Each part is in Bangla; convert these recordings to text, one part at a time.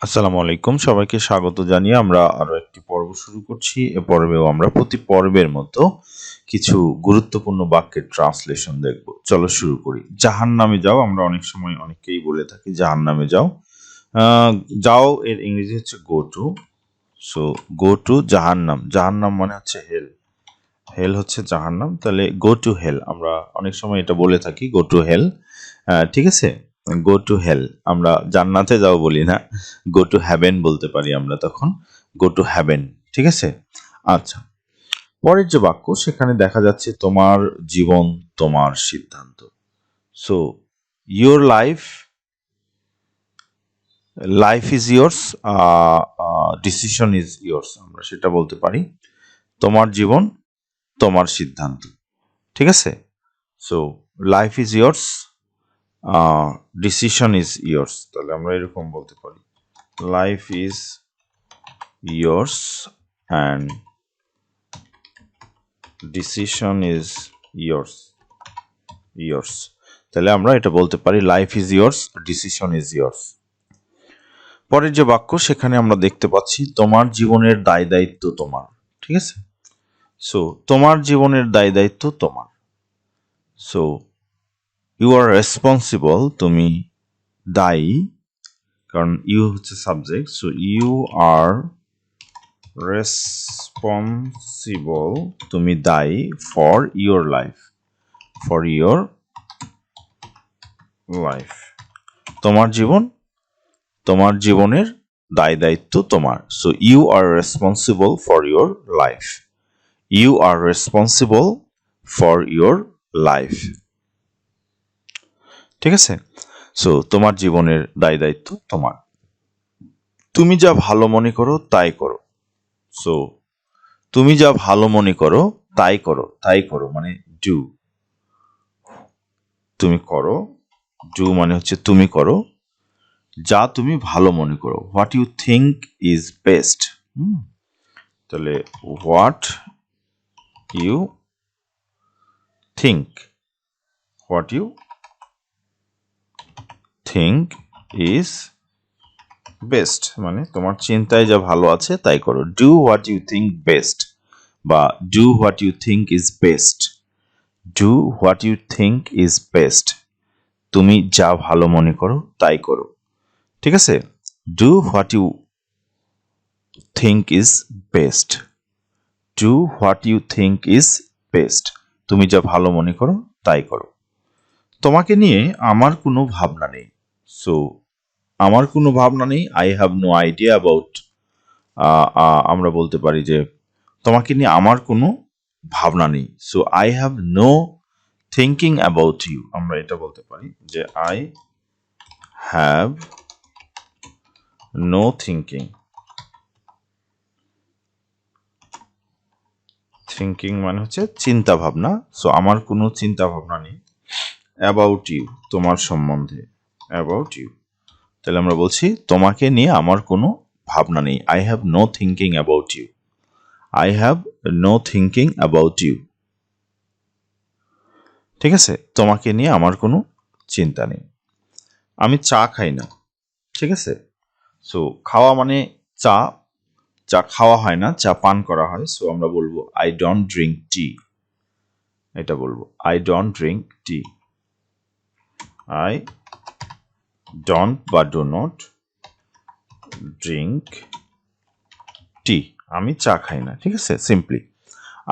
আসসালামু আলাইকুম, সবাইকে স্বাগত জানিয়ে আমরা আরো একটি পর্ব শুরু করছি। এ পর্বেও আমরা প্রতি পর্বের মতো কিছু গুরুত্বপূর্ণ বাক্যের ট্রান্সলেশন দেখব। চলো শুরু করি। জাহান্নামে যাও, আমরা অনেক সময় অনেকেই বলে থাকি জাহান্নামে যাও। যাও এর ইংরেজি হচ্ছে go to. So go to জাহান্নাম। জাহান্নাম মানে হচ্ছে হেল, হেল হচ্ছে জাহান্নাম, তাহলে গো টু হেল আমরা অনেক সময় এটা বলে থাকি, গো টু হেল। ঠিক আছে, গো টু হেল আমরা জান্নাতে যাও বলি না, গো টু হ্যাভেন বলতে পারি আমরা তখন, গো টু হ্যাভেন। ঠিক আছে, আচ্ছা। পরের যে বাক্য সেখানে দেখা যাচ্ছে তোমার জীবন তোমার সিদ্ধান্ত। So your life, life is yours, decision is yours, আমরা সেটা বলতে পারি। তোমার জীবন তোমার সিদ্ধান্ত। ঠিক আছে, so life is yours, decision is yours, তাহলে আমরা এরকম বলতে পারি, life is yours and decision is yours. Yours, তাহলে আমরা এটা বলতে পারি life is yours, decision is yours. পরের যে বাক্য সেখানে আমরা দেখতে পাচ্ছি তোমার জীবনের দায় দায়িত্ব তোমার। ঠিক আছে, সো তোমার জীবনের দায় দায়িত্ব তোমার। সো ইউ আর রেসপন্সিবল, তুমি দায়ী, কারণ ইউ হচ্ছে subject. So you are responsible, তুমি দায়ী, for your life, for your life, তোমার জীবন, তোমার জীবনের দায় দায়িত্ব তোমার। So you are responsible for your life, you are responsible for your life. ঠিক আছে, সো তোমার জীবনের দায় দায়িত্ব তোমার, তুমি যা ভালো মনে করো তাই করো। সো তুমি যা ভালো মনে করো তাই করো, তাই করো মানে ডু, তুমি করো, ডু মানে হচ্ছে তুমি করো, যা তুমি ভালো মনে করো, what you think is best. তাহলে what you think, what you think is best মানে তোমার চিন্তায় যা ভালো আছে তাই করো। Do what you think best বা do what you think is best, do what you think is best, তুমি যা ভালো মনে করো তাই করো। ঠিক আছে, do what you think is best, do what you think is best, তুমি যা ভালো মনে করো তাই করো। তোমাকে নিয়ে আমার কোনো ভাবনা নেই। সো আমার কোনো ভাবনা নেই, I have no idea about, আমরা বলতে পারি যে তোমাকে নিয়ে আমার কোনো ভাবনা নেই। So I have no thinking about you, আমরা এটা বলতে পারি যে I have no thinking, thinking মানে হচ্ছে চিন্তা ভাবনা। সো আমার কোনো চিন্তা ভাবনা নেই অ্যাবাউট ইউ, তোমার সম্বন্ধে, অ্যাবাউট ইউ, তাহলে আমরা বলছি তোমাকে নিয়ে আমার কোনো ভাবনা নেই, I have no thinking about you, I have no thinking about you. ঠিক আছে, তোমাকে নিয়ে আমার কোনো চিন্তা নেই। আমি চা খাই না। ঠিক আছে, সো খাওয়া মানে চা, চা খাওয়া হয় না, চা পান করা হয়। সো আমরা বলবো আই ডোন্ট ড্রিঙ্ক টি, এটা বলবো I don't drink tea, I don't বা ডো নট ড্রিঙ্ক টি, আমি চা খাই না। ঠিক আছে, simply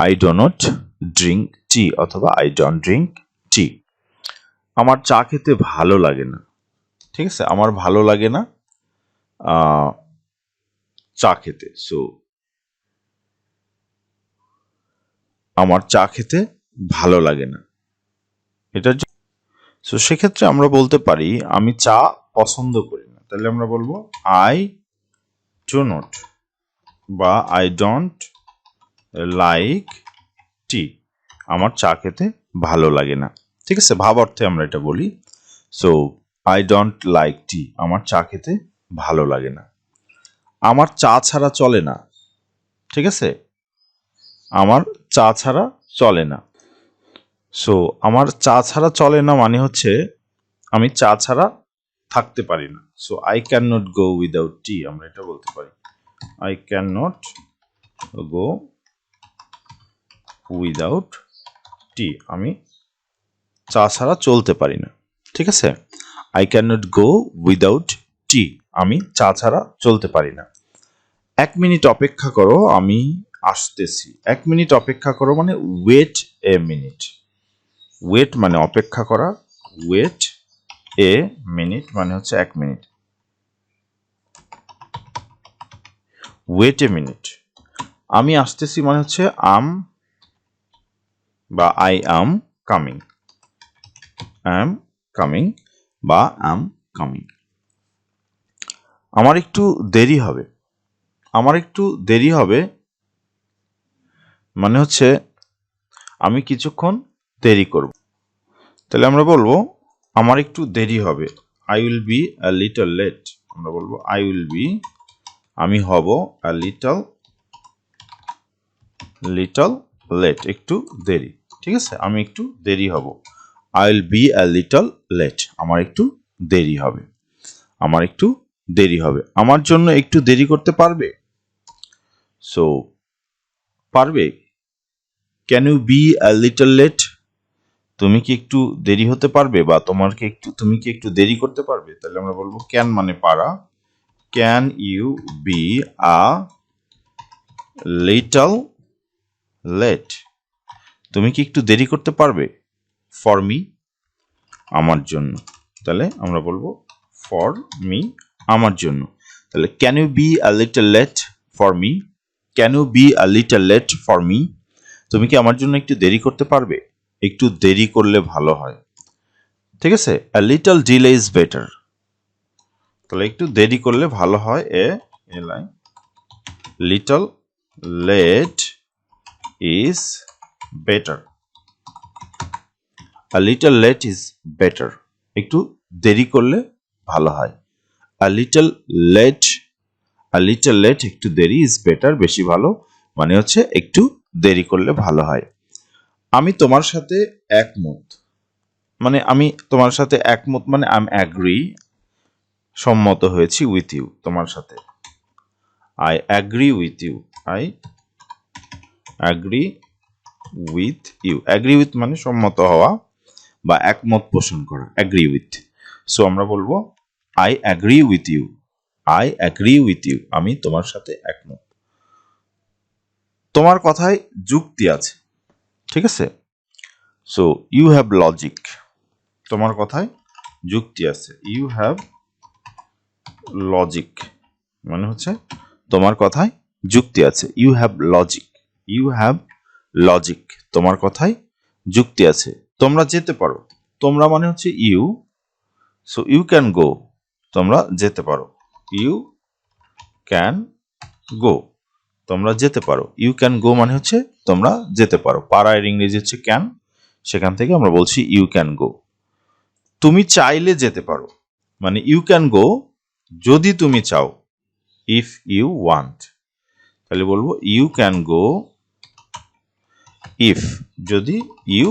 I do not drink tea অথবা আই ডোন্ট ড্রিঙ্ক টি। আমার চা খেতে ভালো লাগে না। ঠিক আছে, আমার ভালো লাগে না চা খেতে। সো আমার চা খেতে ভালো লাগে না, এটা। সো সেক্ষেত্রে আমরা বলতে পারি আমি চা পছন্দ করি না, তাহলে আমরা বলবো আই ডো নট বা আই ডোন্ট লাইক টি, আমার চা খেতে ভালো লাগে না। ঠিক আছে, ভাব অর্থে আমরা এটা বলি। So I don't like tea, আমার চা খেতে ভালো লাগে না। আমার চা ছাড়া চলে না। ঠিক আছে, আমার চা ছাড়া চলে না। সো আমার চা ছাড়া চলে না মানে হচ্ছে আমি চা ছাড়া থাকতে পারি না। So I can not go without tea, আমরা এটা বলতে পারি। I can not go without tea, আমি চা ছাড়া চলতে পারি না। ঠিক আছে, I can not go without tea, আমি চা ছাড়া চলতে পারি না। 1 মিনিট অপেক্ষা করো, আমি আসতেছি। 1 মিনিট অপেক্ষা করো মানে ওয়েট এ মিনিট। ওয়েট মানে অপেক্ষা করা, ওয়েট এ মিনিট মানে হচ্ছে 1 মিনিট। Wait a minute. আমি আসতেছি মানে হচ্ছে আম বা I am coming, am coming বা অ্যাম কামিং। আমার একটু দেরি হবে, আমার একটু দেরি হবে মানে হচ্ছে আমি কিছুক্ষণ দেরি করব। তাহলে আমরা বলবো আমার একটু দেরি হবে, I will be a little late. আমরা বলবো আই উইল বি, আমি হব, আ লিটল লেট, একটু দেরি। ঠিক আছে, আমি একটু দেরি হব, I will be a little late, আমার একটু দেরি হবে, আমার একটু দেরি হবে। আমার জন্য একটু দেরি করতে পারবে? সো পারবে, can you be a little late, তুমি কি একটু দেরি হতে পারবে, বা তুমি কি একটু দেরি করতে পারবে? তাহলে আমরা বলবো ক্যান মানে পারা, can you be a little late, তুমি কি একটু দেরি করতে পারবে? ফর মি, আমার জন্য। তাহলে আমরা বলবো ফর মি, আমার জন্য। তাহলে can you be a little late for me, can you be a little late for me, তুমি কি আমার জন্য একটু দেরি করতে পারবে? একটু দেরি করলে ভালো হয়। ঠিক আছে, a little delay is better, তাহলে একটু দেরি করলে ভালো হয়, a line, little late is better, a little late is better, একটু দেরি করলে ভালো হয়। A little late, a little late একটু দেরি, ইজ বেটার বেশি ভালো, মানে হচ্ছে একটু দেরি করলে ভালো হয়। আমি তোমার সাথে একমত, মানে আমি তোমার সাথে একমত মানে আই এম অ্যাগ্রি, সম্মত হয়েছি, উইথ ইউ, তোমার সাথে। I agree with you, I agree with you, agree with মানে সম্মত হওয়া বা একমত পোষণ করা, অ্যাগ্রি উইথ। সো আমরা বলবো I agree with you, I agree with you, আমি তোমার সাথে একমত। তোমার কথায় যুক্তি আছে। ঠিক আছে, সো ইউ হ্যাভ লজিক, তোমার কথায় যুক্তি আছে, ইউ হ্যাভ লজিক মানে হচ্ছে তোমার কথায় যুক্তি আছে, you have logic, you have logic, তোমার কথায় যুক্তি আছে। তোমরা যেতে পারো, তোমরা মানে হচ্ছে you, so you can go, তোমরা যেতে পারো, ইউ ক্যান গো, তোমরা যেতে পারো, ইউ ক্যান গো মানে হচ্ছে তোমরা যেতে পারো, পাড়ার ইংরেজি হচ্ছে ক্যান, সেখান থেকে আমরা বলছি ইউ ক্যান গো। তুমি চাইলে যেতে পারো, মানে ইউ ক্যান গো যদি তুমি চাও, ইফ ইউ ওয়ান্ট, তাহলে বলবো ইউ ক্যান গো ইফ, যদি, ইউ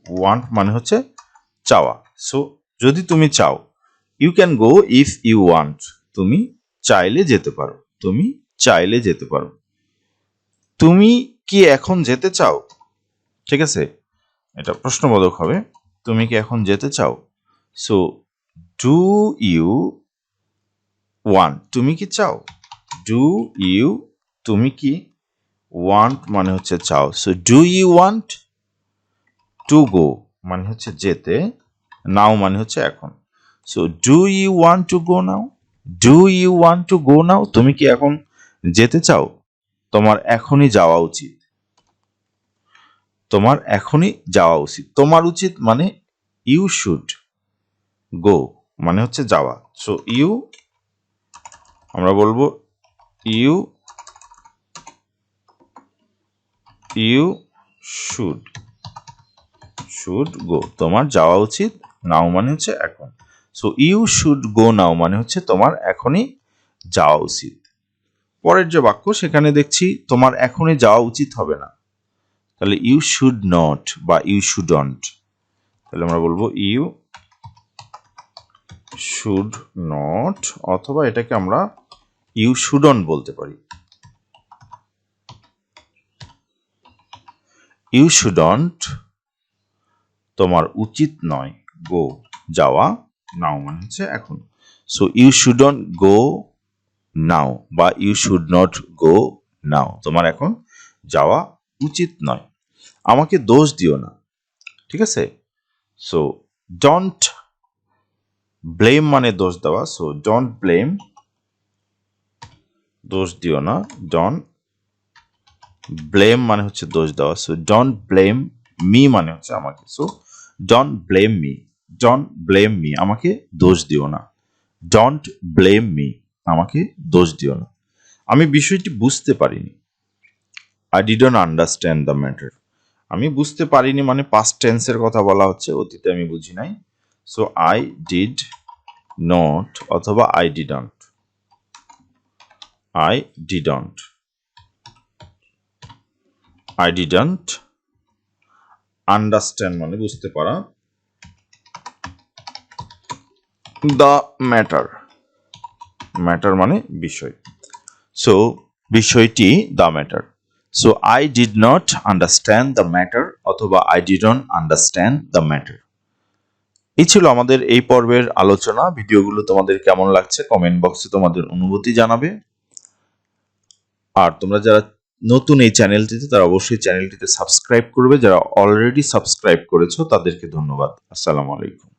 ওয়ান্ট মানে হচ্ছে চাওয়া, সো যদি তুমি চাও, you can go if you want, তুমি চাইলে যেতে পারো, তুমি চাইলে যেতে পারো। তুমি কি এখন যেতে চাও? ঠিক আছে, এটা প্রশ্নবোধক হবে, তুমি কি এখন যেতে চাও? সো ডু ইউ ওয়ান্ট, তুমি কি চাও, ডু ইউ, তুমি কি, ওয়ান্ট মানে হচ্ছে চাও, so do you want to go মানে হচ্ছে যেতে, নাও মানে হচ্ছে এখন, so do you want to go now, do you want to go now, তুমি কি এখন যেতে চাও? তোমার এখনই যাওয়া উচিত, তোমার এখনই যাওয়া উচিত, তোমার উচিত মানে ইউ শুড গো মানে হচ্ছে যাওয়া, সো ইউ, আমরা বলবো you, you should, should go, তোমার যাওয়া উচিত, নাও মানে হচ্ছে এখন, so you should go now মানে হচ্ছে তোমার এখনই যাওয়া উচিত। পরের যে বাক্য সেখানে দেখছি তোমার এখনই যাওয়া উচিত হবে না, তাহলে ইউ শুড নট বা ইউ শুডন্ট, তাহলে আমরা বলবো ইউ শুড নট, অথবা এটাকে আমরা ইউ শুডন্ট বলতে পারি। ইউ শুডন্ট, তোমার উচিত নয়, গো যাওয়া, নাও মানে হচ্ছে এখন। সো ইউ শুডন্ট গো নাও বা ইউ শুড নট গো নাও, তোমার এখন যাওয়া উচিত নয়। আমাকে দোষ দিও না, ঠিক আছে। সো ডোন্ট ব্লেম মানে দোষ দেওয়া, সো ডোন্ট ব্লেম, দোষ দিও না, ডোন্ট ব্লেম মানে হচ্ছে দোষ দেওয়া, সো ডোন্ট ব্লেম মি মানে হচ্ছে আমাকে, so don't blame me, don't blame me, আমাকে দোষ দিও না, ডোন্ট ব্লেম মি, আমাকে দোষ দিও না। আমি বিষয়টি বুঝতে পারিনি, I didn't understand the matter. আমি বুঝতে পারিনি মানে পাস্ট টেন্সের কথা বলা হচ্ছে, অতীতে আমি বুঝি নাই। সো আই ডিড নট অথবা I didn't, I didn't, I didn't understand মানে বুঝতে পারা, দ্য ম্যাটার, ম্যাটার মানে বিষয়, সো বিষয়টি the matter. So I did not understand the matter অথবা I didn't understand the matter. এই ছিল আমাদের এই পর্বের আলোচনা। ভিডিওগুলো তোমাদের কেমন লাগছে কমেন্ট বক্সে তোমাদের অনুভূতি জানাবে। আর তোমরা যারা নতুন এই চ্যানেলটিতে, তারা অবশ্যই চ্যানেলটিতে সাবস্ক্রাইব করবে। যারা অলরেডি সাবস্ক্রাইব করেছো তাদেরকে ধন্যবাদ। আসসালামু আলাইকুম।